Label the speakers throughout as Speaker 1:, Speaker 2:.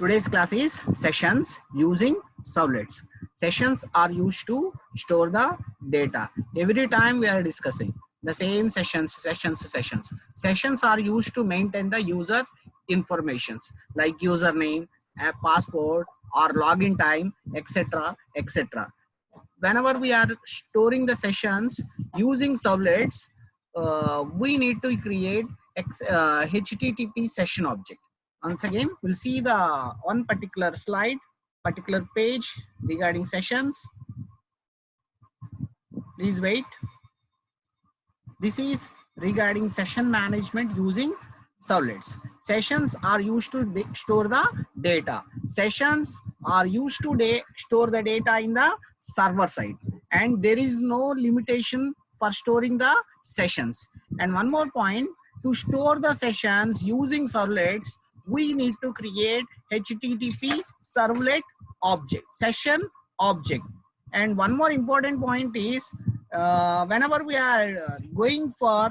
Speaker 1: Today's class is sessions using servlets. Sessions are used to store the data. Every time we are discussing the same sessions. Sessions are used to maintain the user informations like username, a passport, or login time, etc. etc. Whenever we are storing the sessions using servlets, we need to create HTTP session object. Once again, we'll see the one particular slide, particular page regarding sessions. Please wait. This is regarding session management using servlets. Sessions are used to store the data. Sessions are used to store the data in the server side, and there is no limitation for storing the sessions. And one more point, to store the sessions using servlets, we need to create HTTP servlet object, session object. And one more important point is, whenever we are going for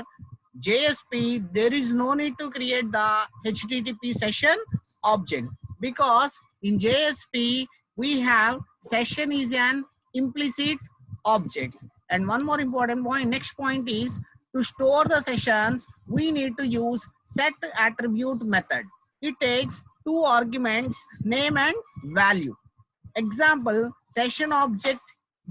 Speaker 1: JSP, there is no need to create the HTTP session object, because in JSP we have session is an implicit object. And one more important point, next point is, to store the sessions we need to use set attribute method. It takes two arguments, name and value. Example, session object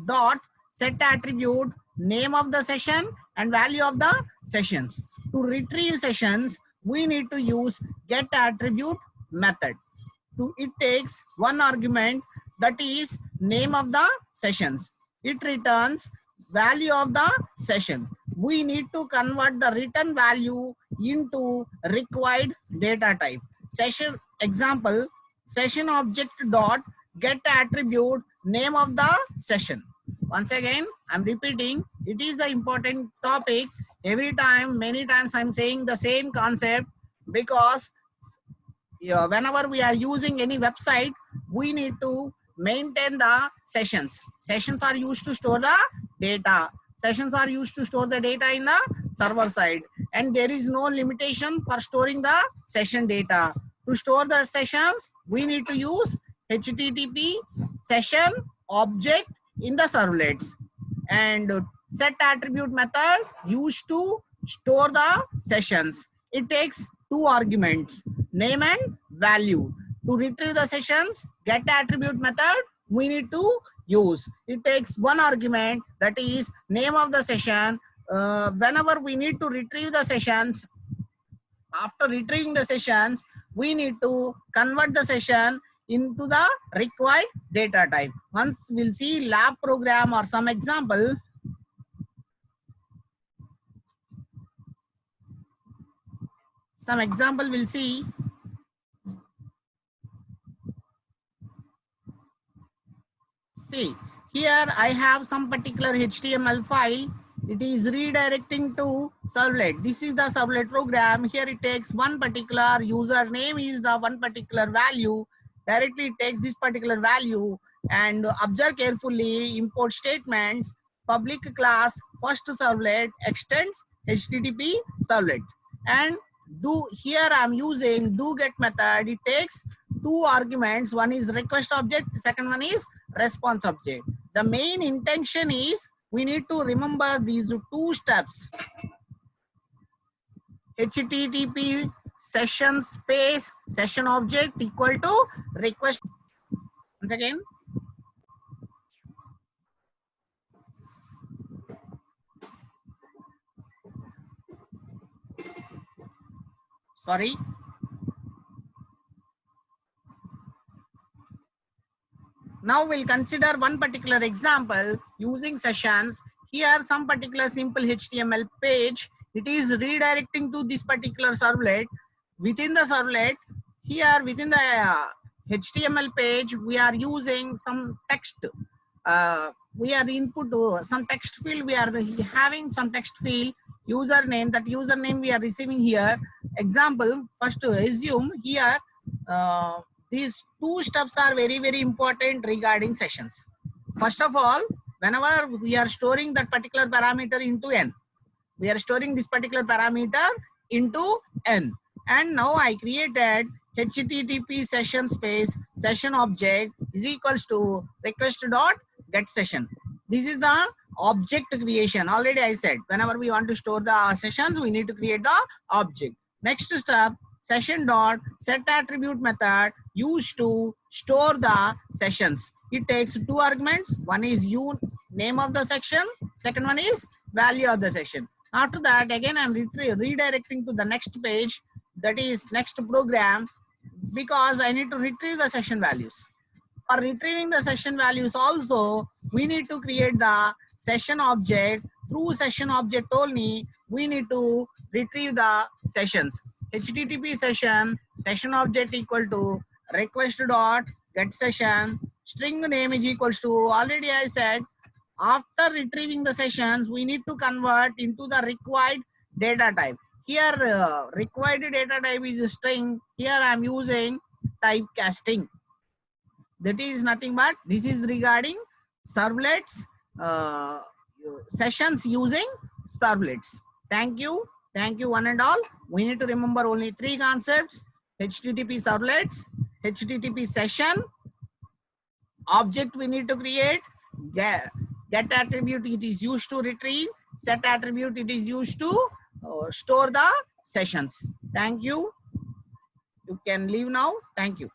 Speaker 1: dot set attribute name of the session and value of the sessions. To retrieve sessions, we need to use get attribute method. It takes one argument, that is name of the sessions. It returns value of the session. We need to convert the return value into required data type. Session example, session object dot get attribute name of the session. Once again, I'm repeating, it is the important topic. Every time, many times I'm saying the same concept, because whenever we are using any website, we need to maintain the sessions. Sessions are used to store the data. Sessions are used to store the data in the server side, and there is no limitation for storing the session data. To store the sessions, we need to use HTTP session object in the servlets, and set attribute method used to store the sessions. It takes two arguments, name and value. To retrieve the sessions, get attribute method we need to use. It takes one argument, that is name of the session. Whenever we need to retrieve the sessions, after retrieving the sessions, we need to convert the session into the required data type. Once we'll see lab program or some example. Some example we'll see. See, here I have some particular HTML file. It is redirecting to servlet. This is the servlet program. Here it takes one particular username is the one particular value. Directly it takes this particular value, and observe carefully, import statements, public class first servlet extends HTTP servlet. And here I'm using do get method. It takes two arguments, one is request object, second one is response object. The main intention is we need to remember these two steps. HTTP session space session object equal to request. Once again, sorry. Now we'll consider one particular example using sessions. Here some particular simple HTML page. It is redirecting to this particular servlet. Within the servlet, here within the HTML page, we are using some text. We are input to some text field. We are having some text field username. That username we are receiving here. Example, first assume here. These two steps are very, very important regarding sessions. First of all, whenever we are storing that particular parameter into n, we are storing this particular parameter into n. And now I created HTTP session space session object is equals to request dot get session. This is the object creation. Already I said whenever we want to store the sessions, we need to create the object. Next step, session dot set attribute method used to store the sessions. It takes two arguments. One is name of the section. Second one is value of the session. After that, again I'm redirecting to the next page, that is next program, because I need to retrieve the session values. For retrieving the session values also, we need to create the session object. Through session object only, we need to retrieve the sessions. HTTP session object equal to request dot get session. String name is equals to, already I said, after retrieving the sessions, we need to convert into the required data type. Here, required data type is a string. Here I am using typecasting. That is nothing but this is regarding servlets, sessions using servlets. Thank you one and all. We need to remember only three concepts: HTTP servlets, HTTP session, object we need to create, get attribute it is used to retrieve, set attribute it is used to store the sessions. Thank you. You can leave now. Thank you.